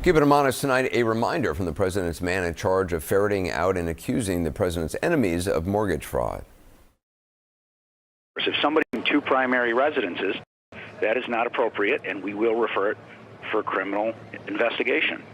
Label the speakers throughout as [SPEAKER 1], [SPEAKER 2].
[SPEAKER 1] Keeping him honest tonight, a reminder from the president's man in charge of ferreting out and accusing the president's enemies of mortgage fraud.
[SPEAKER 2] If somebody in two primary residences, that is not appropriate, and we will refer it for criminal investigation.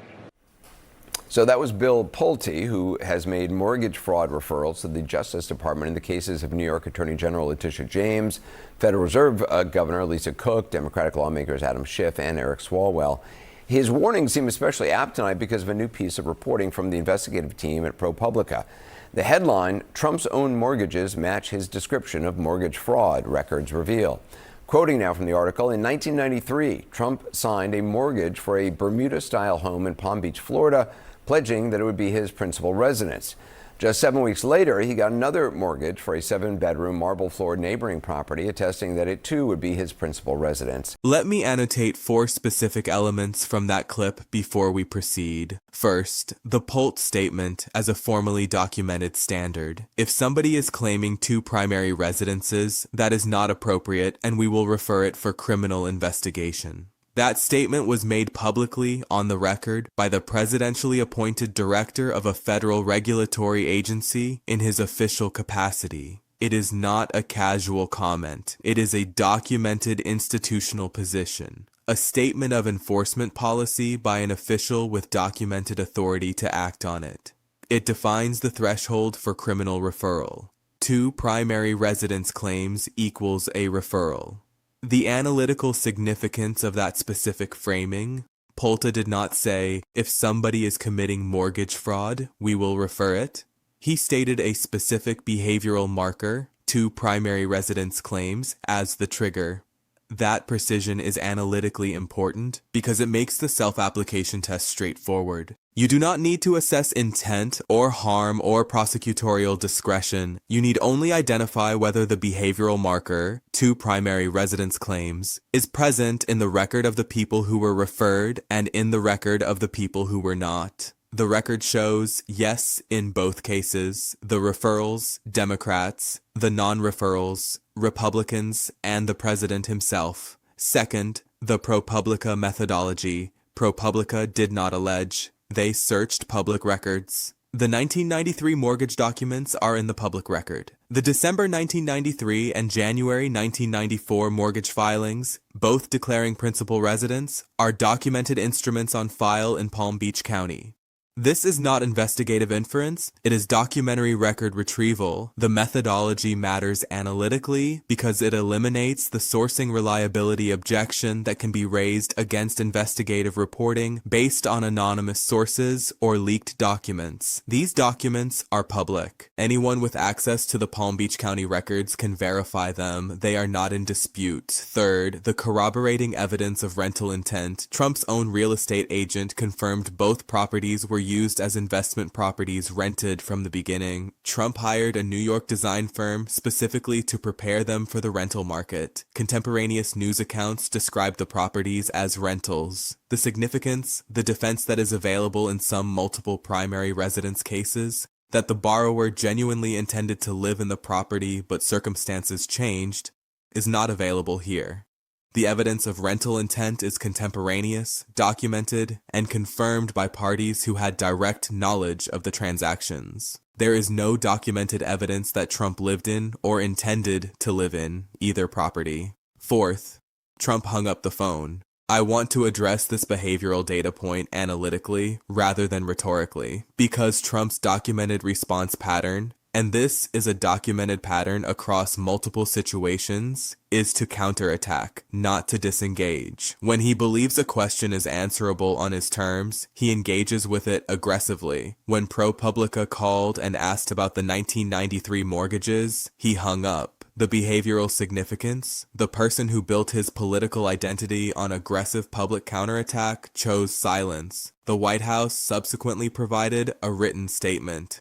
[SPEAKER 1] So that was Bill Pulte, who has made mortgage fraud referrals to the Justice Department in the cases of New York Attorney General Letitia James, Federal Reserve Governor Lisa Cook, Democratic lawmakers Adam Schiff and Eric Swalwell. His warnings seem especially apt tonight because of a new piece of reporting from the investigative team at ProPublica. The headline, Trump's own mortgages match his description of mortgage fraud, records reveal. Quoting now from the article, in 1993, Trump signed a mortgage for a Bermuda-style home in Palm Beach, Florida, pledging that it would be his principal residence. Just 7 weeks later, he got another mortgage for a 7-bedroom marble-floored neighboring property, attesting that it too would be his principal residence.
[SPEAKER 3] Let me annotate 4 specific elements from that clip before we proceed. First, the Pulte statement as a formally documented standard. If somebody is claiming 2 primary residences, that is not appropriate, and we will refer it for criminal investigation. That statement was made publicly on the record by the presidentially appointed director of a federal regulatory agency in his official capacity. It is not a casual comment. It is a documented institutional position, a statement of enforcement policy by an official with documented authority to act on it. It defines the threshold for criminal referral. 2 primary residence claims equals a referral. The analytical significance of that specific framing, Pulte did not say, if somebody is committing mortgage fraud, we will refer it. He stated a specific behavioral marker, 2 primary residence claims, as the trigger. That precision is analytically important because it makes the self-application test straightforward. You do not need to assess intent or harm or prosecutorial discretion. You need only identify whether the behavioral marker, 2 primary residence claims, is present in the record of the people who were referred and in the record of the people who were not. The record shows yes in both cases, the referrals, Democrats, the non-referrals, Republicans, and the president himself. Second, the ProPublica methodology. ProPublica did not allege. They searched public records. The 1993 mortgage documents are in the public record. The December 1993 and January 1994 mortgage filings, both declaring principal residence, are documented instruments on file in Palm Beach County. This is not investigative inference, it is documentary record retrieval. The methodology matters analytically because it eliminates the sourcing reliability objection that can be raised against investigative reporting based on anonymous sources or leaked documents. These documents are public. Anyone with access to the Palm Beach County records can verify them. They are not in dispute. Third, the corroborating evidence of rental intent. Trump's own real estate agent confirmed both properties were used as investment properties rented from the beginning. Trump hired a New York design firm specifically to prepare them for the rental market. Contemporaneous news accounts describe the properties as rentals. The significance, the defense that is available in some multiple primary residence cases, that the borrower genuinely intended to live in the property but circumstances changed, is not available here. The evidence of rental intent is contemporaneous, documented, and confirmed by parties who had direct knowledge of the transactions. There is no documented evidence that Trump lived in or intended to live in either property. Fourth, Trump hung up the phone. I want to address this behavioral data point analytically rather than rhetorically, because Trump's documented response pattern, and this is a documented pattern across multiple situations, is to counterattack, not to disengage. When he believes a question is answerable on his terms, he engages with it aggressively. When ProPublica called and asked about the 1993 mortgages, he hung up. The behavioral significance, the person who built his political identity on aggressive public counterattack chose silence. The White House subsequently provided a written statement.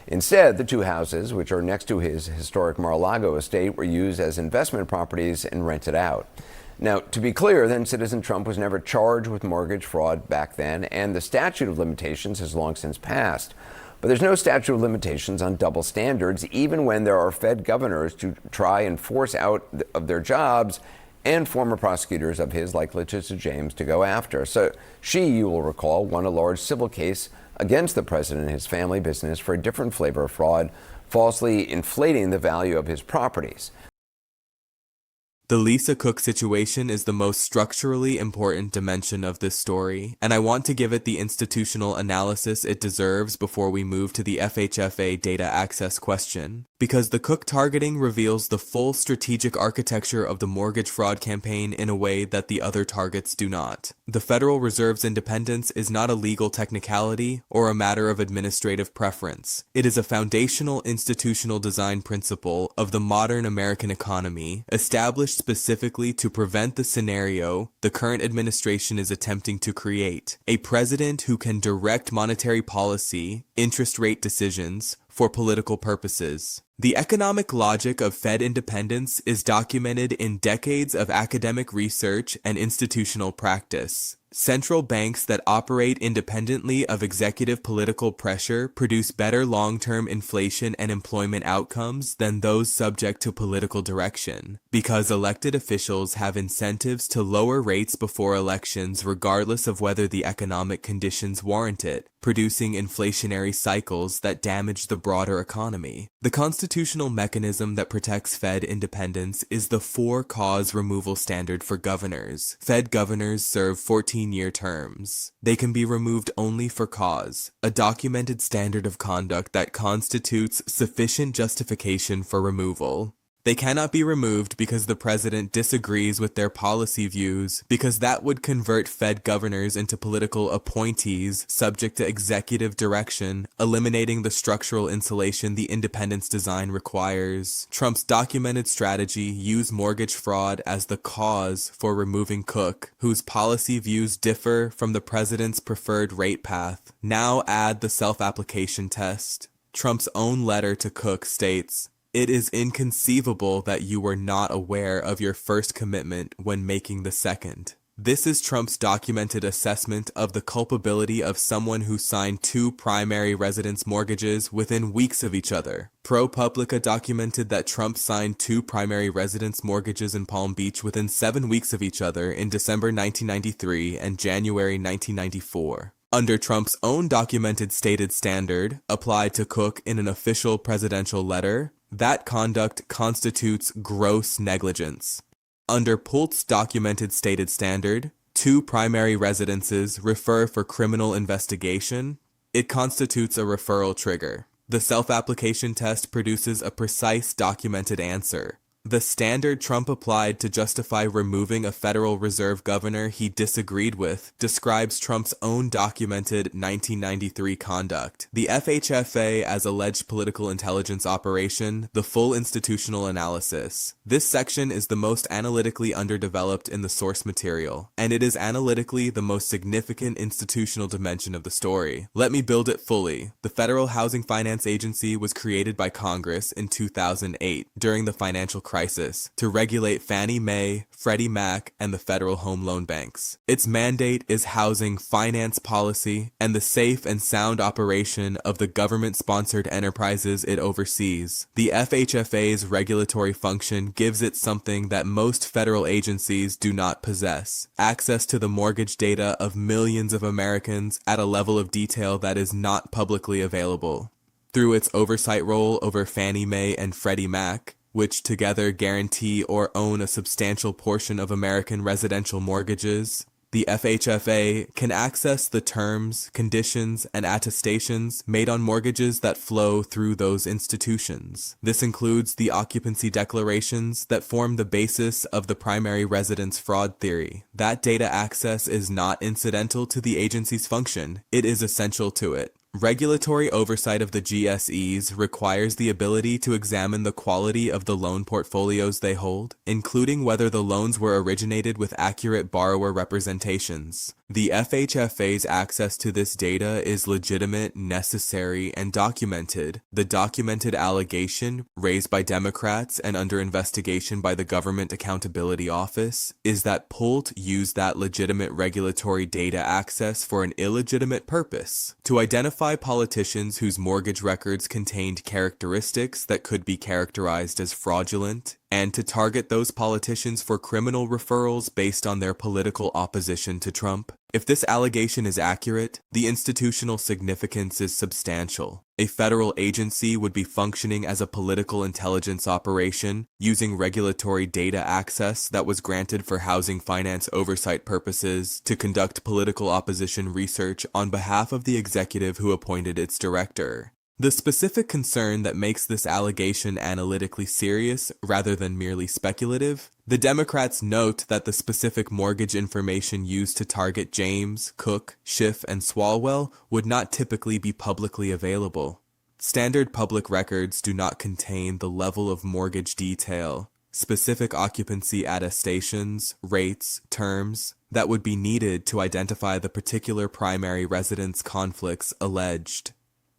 [SPEAKER 1] Instead, the 2 houses, which are next to his historic Mar-a-Lago estate, were used as investment properties and rented out. Now, to be clear, then, Citizen Trump was never charged with mortgage fraud back then, and the statute of limitations has long since passed. But there's no statute of limitations on double standards, even when there are Fed governors to try and force out of their jobs and former prosecutors of his, like Letitia James, to go after. So she, you will recall, won a large civil case against the president and his family business for a different flavor of fraud, falsely inflating the value of his properties.
[SPEAKER 3] The Lisa Cook situation is the most structurally important dimension of this story, and I want to give it the institutional analysis it deserves before we move to the FHFA data access question. Because the Cook targeting reveals the full strategic architecture of the mortgage fraud campaign in a way that the other targets do not. The Federal Reserve's independence is not a legal technicality or a matter of administrative preference. It is a foundational institutional design principle of the modern American economy, established specifically to prevent the scenario the current administration is attempting to create: a president who can direct monetary policy, interest rate decisions, for political purposes. The economic logic of Fed independence is documented in decades of academic research and institutional practice. Central banks that operate independently of executive political pressure produce better long-term inflation and employment outcomes than those subject to political direction, because elected officials have incentives to lower rates before elections regardless of whether the economic conditions warrant it, producing inflationary cycles that damage the broader economy. The constitutional mechanism that protects Fed independence is the for-cause removal standard for governors. Fed governors serve 14-year terms. They can be removed only for cause, a documented standard of conduct that constitutes sufficient justification for removal. They cannot be removed because the president disagrees with their policy views, because that would convert Fed governors into political appointees subject to executive direction, eliminating the structural insulation the independence design requires. Trump's documented strategy used mortgage fraud as the cause for removing Cook, whose policy views differ from the president's preferred rate path. Now add the self-application test. Trump's own letter to Cook states, "It is inconceivable that you were not aware of your first commitment when making the second." This is Trump's documented assessment of the culpability of someone who signed two primary residence mortgages within weeks of each other. ProPublica documented that Trump signed two primary residence mortgages in Palm Beach within 7 weeks of each other in December 1993 and January 1994. Under Trump's own documented stated standard, applied to Cook in an official presidential letter, that conduct constitutes gross negligence. Under Pult's documented stated standard, two primary residences refer for criminal investigation. It constitutes a referral trigger. The self-application test produces a precise documented answer. The standard Trump applied to justify removing a Federal Reserve governor he disagreed with describes Trump's own documented 1993 conduct. The FHFA as alleged political intelligence operation, the full institutional analysis. This section is the most analytically underdeveloped in the source material, and it is analytically the most significant institutional dimension of the story. Let me build it fully. The Federal Housing Finance Agency was created by Congress in 2008 during the financial crisis to regulate Fannie Mae, Freddie Mac, and the Federal Home Loan Banks. Its mandate is housing finance policy and the safe and sound operation of the government-sponsored enterprises it oversees. The FHFA's regulatory function gives it something that most federal agencies do not possess: access to the mortgage data of millions of Americans at a level of detail that is not publicly available. Through its oversight role over Fannie Mae and Freddie Mac, which together guarantee or own a substantial portion of American residential mortgages, the FHFA can access the terms, conditions, and attestations made on mortgages that flow through those institutions. This includes the occupancy declarations that form the basis of the primary residence fraud theory. That data access is not incidental to the agency's function, it is essential to it. Regulatory oversight of the GSEs requires the ability to examine the quality of the loan portfolios they hold, including whether the loans were originated with accurate borrower representations. The FHFA's access to this data is legitimate, necessary, and documented. The documented allegation, raised by Democrats and under investigation by the Government Accountability Office, is that Pult used that legitimate regulatory data access for an illegitimate purpose: to identify politicians whose mortgage records contained characteristics that could be characterized as fraudulent, and to target those politicians for criminal referrals based on their political opposition to Trump. If this allegation is accurate, the institutional significance is substantial. A federal agency would be functioning as a political intelligence operation, using regulatory data access that was granted for housing finance oversight purposes to conduct political opposition research on behalf of the executive who appointed its director. The specific concern that makes this allegation analytically serious rather than merely speculative, the Democrats note that the specific mortgage information used to target James, Cook, Schiff, and Swalwell would not typically be publicly available. Standard public records do not contain the level of mortgage detail, specific occupancy attestations, rates, terms, that would be needed to identify the particular primary residence conflicts alleged.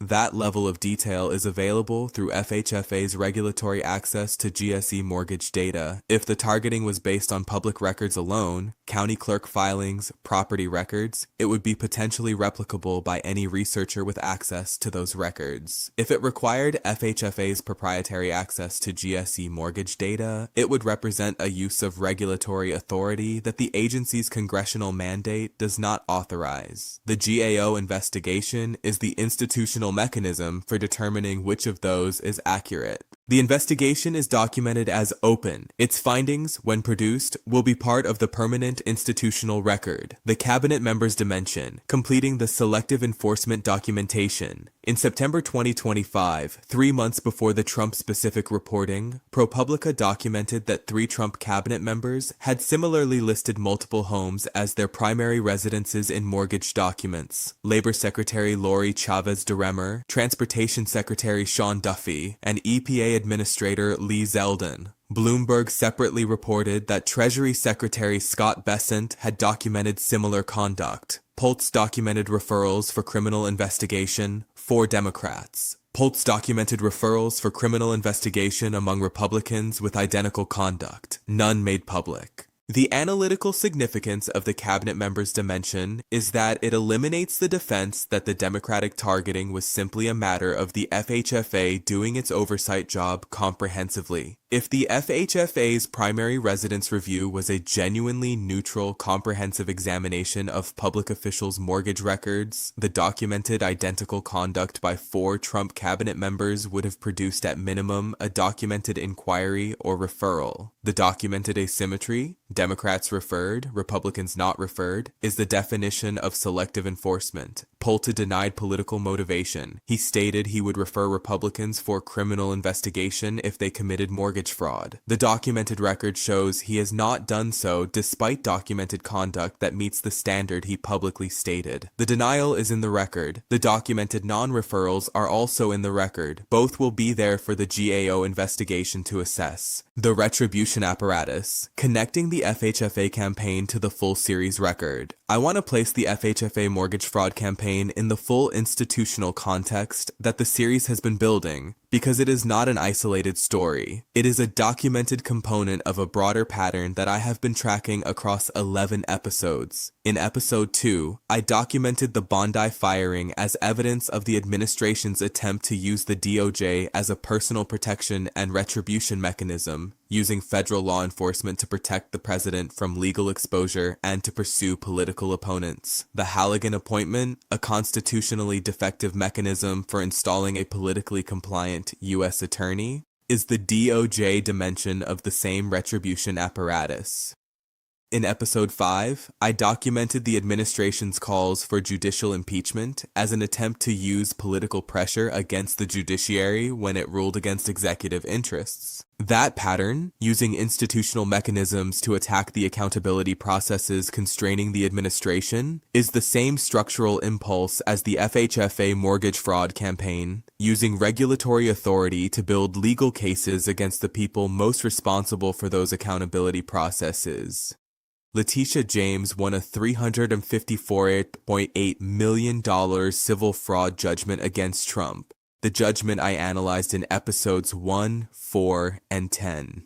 [SPEAKER 3] That level of detail is available through FHFA's regulatory access to GSE mortgage data. If the targeting was based on public records alone, county clerk filings, property records, it would be potentially replicable by any researcher with access to those records. If it required FHFA's proprietary access to GSE mortgage data, it would represent a use of regulatory authority that the agency's congressional mandate does not authorize. The GAO investigation is the institutional mechanism for determining which of those is accurate. The investigation is documented as open. Its findings, when produced, will be part of the permanent institutional record, the cabinet members' dimension, completing the selective enforcement documentation. In September 2025, 3 months before the Trump-specific reporting, ProPublica documented that 3 Trump cabinet members had similarly listed multiple homes as their primary residences in mortgage documents. Labor Secretary Lori Chavez DeRemer, Transportation Secretary Sean Duffy, and EPA Administrator Lee Zeldin. Bloomberg separately reported that Treasury Secretary Scott Bessent had documented similar conduct. Pultz documented referrals for criminal investigation, 4 Democrats. Pultz documented referrals for criminal investigation among Republicans with identical conduct, none made public. The analytical significance of the cabinet members' dimension is that it eliminates the defense that the Democratic targeting was simply a matter of the FHFA doing its oversight job comprehensively. If the FHFA's primary residence review was a genuinely neutral, comprehensive examination of public officials' mortgage records, the documented identical conduct by 4 Trump cabinet members would have produced at minimum a documented inquiry or referral. The documented asymmetry, Democrats referred, Republicans not referred, is the definition of selective enforcement. Pultz denied political motivation. He stated he would refer Republicans for criminal investigation if they committed mortgage fraud. The documented record shows he has not done so despite documented conduct that meets the standard he publicly stated. The denial is in the record. The documented non-referrals are also in the record. Both will be there for the GAO investigation to assess. The retribution apparatus, connecting the FHFA campaign to the full series record. I want to place the FHFA mortgage fraud campaign in the full institutional context that the series has been building, because it is not an isolated story. It is a documented component of a broader pattern that I have been tracking across 11 episodes. In episode 2, I documented the Bondi firing as evidence of the administration's attempt to use the DOJ as a personal protection and retribution mechanism, using federal law enforcement to protect the president from legal exposure and to pursue political opponents. The Halligan appointment, a constitutionally defective mechanism for installing a politically compliant U.S. attorney, is the DOJ dimension of the same retribution apparatus. In episode 5, I documented the administration's calls for judicial impeachment as an attempt to use political pressure against the judiciary when it ruled against executive interests. That pattern, using institutional mechanisms to attack the accountability processes constraining the administration, is the same structural impulse as the FHFA mortgage fraud campaign, using regulatory authority to build legal cases against the people most responsible for those accountability processes. Letitia James won a $354.8 million civil fraud judgment against Trump, the judgment I analyzed in episodes 1, 4, and 10.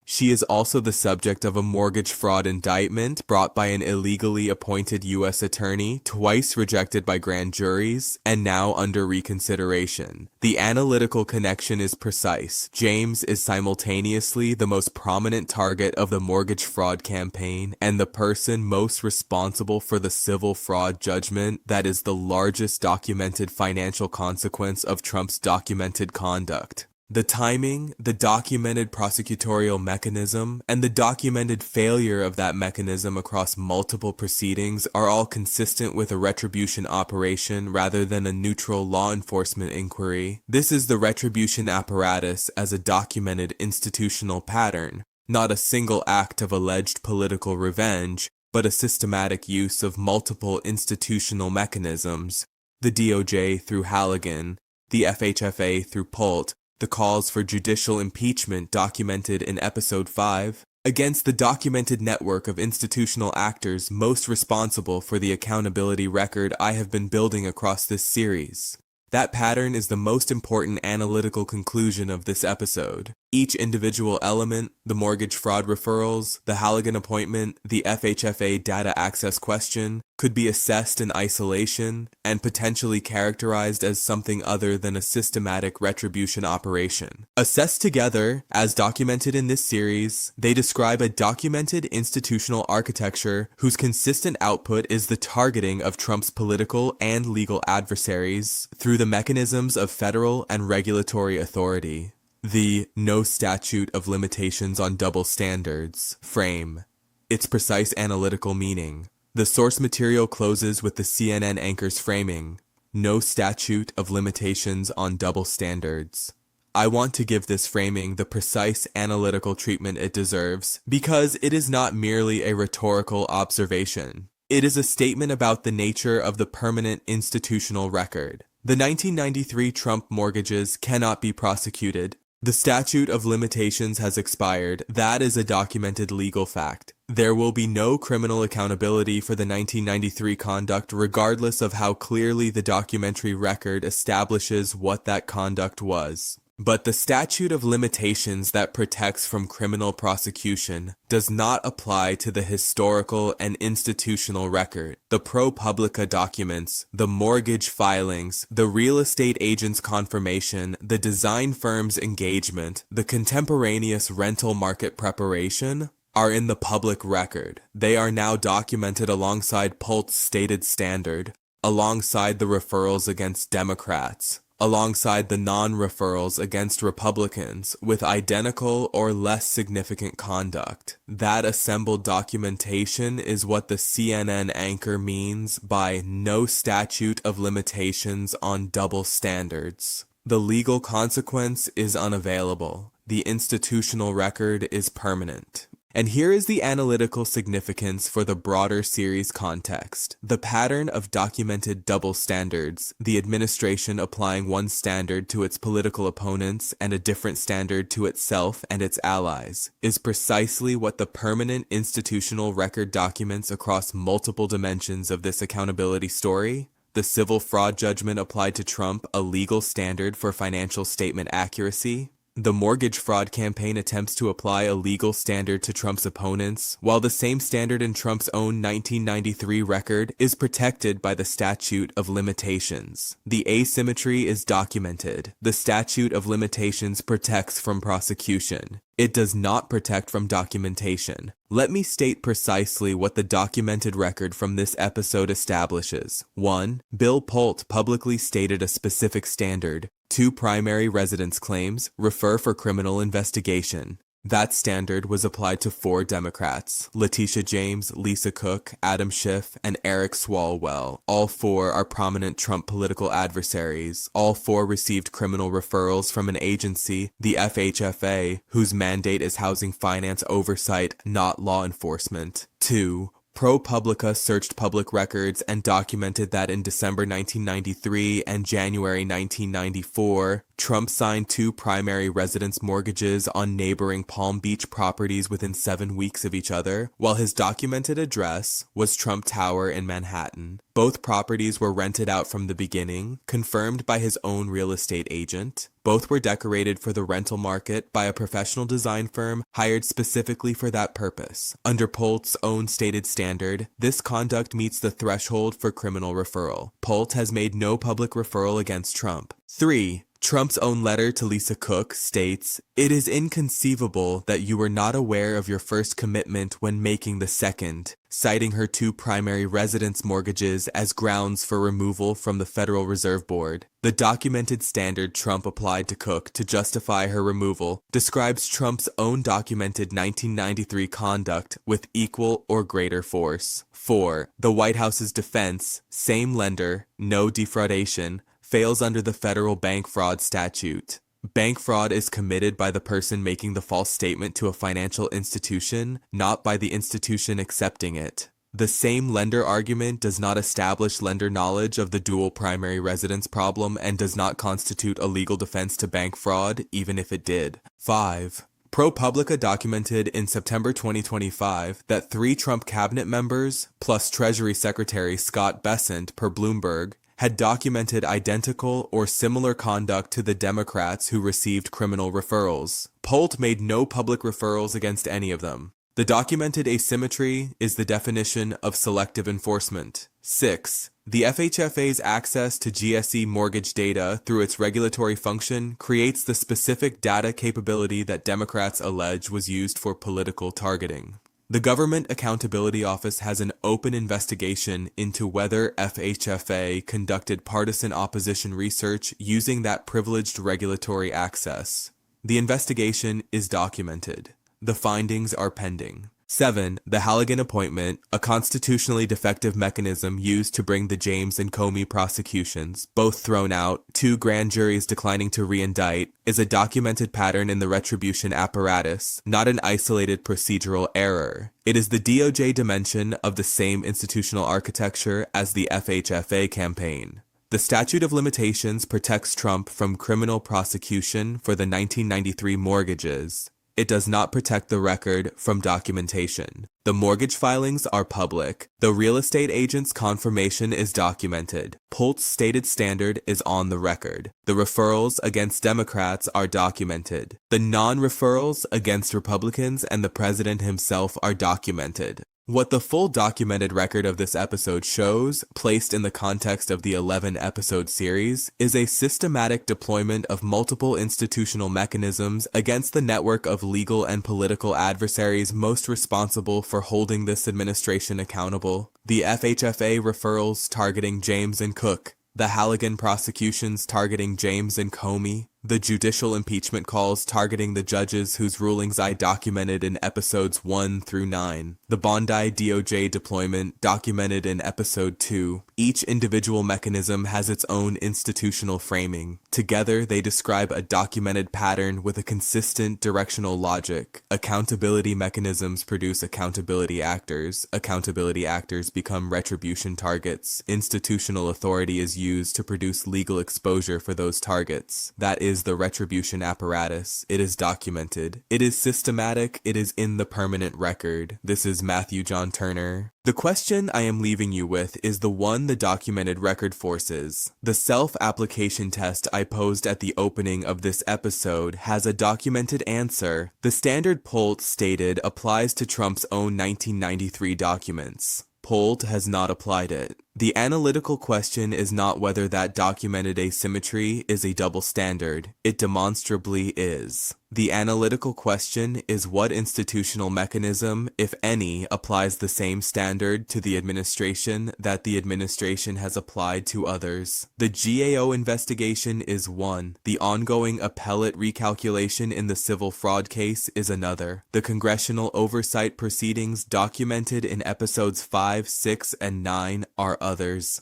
[SPEAKER 3] She is also the subject of a mortgage fraud indictment brought by an illegally appointed U.S. attorney, twice rejected by grand juries, and now under reconsideration. The analytical connection is precise. James is simultaneously the most prominent target of the mortgage fraud campaign and the person most responsible for the civil fraud judgment that is the largest documented financial consequence of Trump's documented conduct. The timing, the documented prosecutorial mechanism, and the documented failure of that mechanism across multiple proceedings are all consistent with a retribution operation rather than a neutral law enforcement inquiry. This is the retribution apparatus as a documented institutional pattern, not a single act of alleged political revenge, but a systematic use of multiple institutional mechanisms, the DOJ through Halligan, the FHFA through Pult, the calls for judicial impeachment documented in Episode 5, against the documented network of institutional actors most responsible for the accountability record I have been building across this series. That pattern is the most important analytical conclusion of this episode. Each individual element, the mortgage fraud referrals, the Halligan appointment, the FHFA data access question, could be assessed in isolation and potentially characterized as something other than a systematic retribution operation. Assessed together, as documented in this series, they describe a documented institutional architecture whose consistent output is the targeting of Trump's political and legal adversaries through the mechanisms of federal and regulatory authority. The no statute of limitations on double standards frame its precise analytical meaning. The source material closes with the CNN anchor's framing, no statute of limitations on double standards. I want to give this framing the precise analytical treatment it deserves because it is not merely a rhetorical observation. It is a statement about the nature of the permanent institutional record. The 1993 Trump mortgages cannot be prosecuted. The statute of limitations has expired. That is a documented legal fact. There will be no criminal accountability for the 1993 conduct regardless of how clearly the documentary record establishes what that conduct was. But the statute of limitations that protects from criminal prosecution does not apply to the historical and institutional record, the ProPublica documents, the mortgage filings, the real estate agent's confirmation, the design firm's engagement, the contemporaneous rental market preparation, are in the public record. They are now documented alongside Pult's stated standard, alongside the referrals against Democrats, alongside the non-referrals against Republicans with identical or less significant conduct. That assembled documentation is what the CNN anchor means by no statute of limitations on double standards. The legal consequence is unavailable. The institutional record is permanent. And here is the analytical significance for the broader series context. The pattern of documented double standards, the administration applying one standard to its political opponents and a different standard to itself and its allies, is precisely what the permanent institutional record documents across multiple dimensions of this accountability story. The civil fraud judgment applied to Trump, a legal standard for financial statement accuracy. The mortgage fraud campaign attempts to apply a legal standard to Trump's opponents, while the same standard in Trump's own 1993 record is protected by the statute of limitations. The asymmetry is documented. The statute of limitations protects from prosecution. It does not protect from documentation. Let me state precisely what the documented record from this episode establishes. 1. Bill Pult publicly stated a specific standard. 2 primary residence claims refer for criminal investigation. That standard was applied to 4 Democrats, Letitia James, Lisa Cook, Adam Schiff, and Eric Swalwell. All 4 are prominent Trump political adversaries. All 4 received criminal referrals from an agency, the FHFA, whose mandate is housing finance oversight, not law enforcement. 2. ProPublica searched public records and documented that in December 1993 and January 1994, Trump signed 2 primary residence mortgages on neighboring Palm Beach properties within 7 weeks of each other, while his documented address was Trump Tower in Manhattan. Both properties were rented out from the beginning, confirmed by his own real estate agent. Both were decorated for the rental market by a professional design firm hired specifically for that purpose. Under Polt's own stated standard, this conduct meets the threshold for criminal referral. Polt has made no public referral against Trump. 3. Trump's own letter to Lisa Cook states, "It is inconceivable that you were not aware of your first commitment when making the second," citing her 2 primary residence mortgages as grounds for removal from the Federal Reserve Board. The documented standard Trump applied to Cook to justify her removal describes Trump's own documented 1993 conduct with equal or greater force. 4. The White House's defense, same lender, no defraudation, fails under the federal bank fraud statute. Bank fraud is committed by the person making the false statement to a financial institution, not by the institution accepting it. The same lender argument does not establish lender knowledge of the dual primary residence problem and does not constitute a legal defense to bank fraud, even if it did. 5. ProPublica documented in September 2025 that 3 Trump cabinet members, plus Treasury Secretary Scott Bessent per Bloomberg, had documented identical or similar conduct to the Democrats who received criminal referrals. Polt made no public referrals against any of them. The documented asymmetry is the definition of selective enforcement. 6. The FHFA's access to GSE mortgage data through its regulatory function creates the specific data capability that Democrats allege was used for political targeting. The Government Accountability Office has an open investigation into whether FHFA conducted partisan opposition research using that privileged regulatory access. The investigation is documented. The findings are pending. 7. The Halligan appointment, a constitutionally defective mechanism used to bring the James and Comey prosecutions, both thrown out, 2 grand juries declining to re-indict, is a documented pattern in the retribution apparatus, not an isolated procedural error. It is the DOJ dimension of the same institutional architecture as the FHFA campaign. The statute of limitations protects Trump from criminal prosecution for the 1993 mortgages. It does not protect the record from documentation. The mortgage filings are public. The real estate agent's confirmation is documented. Polt's stated standard is on the record. The referrals against Democrats are documented. The non-referrals against Republicans and the president himself are documented. What the full documented record of this episode shows, placed in the context of the 11-episode series, is a systematic deployment of multiple institutional mechanisms against the network of legal and political adversaries most responsible for holding this administration accountable. The FHFA referrals targeting James and Cook, the Halligan prosecutions targeting James and Comey, the judicial impeachment calls targeting the judges whose rulings I documented in episodes 1 through 9, the Bondi DOJ deployment documented in episode 2. Each individual mechanism has its own institutional framing. Together, they describe a documented pattern with a consistent directional logic. Accountability mechanisms produce accountability actors. Accountability actors become retribution targets. Institutional authority is used to produce legal exposure for those targets. That is the retribution apparatus. It is documented. It is systematic. It is in the permanent record. This is Matthew John Turner. The question I am leaving you with is the one the documented record forces. The self-application test I posed at the opening of this episode has a documented answer. The standard Polt stated applies to Trump's own 1993 documents. Polt has not applied it. The analytical question is not whether that documented asymmetry is a double standard. It demonstrably is. The analytical question is what institutional mechanism, if any, applies the same standard to the administration that the administration has applied to others. The GAO investigation is one. The ongoing appellate recalculation in the civil fraud case is another. The congressional oversight proceedings documented in episodes 5, 6, and 9 are others.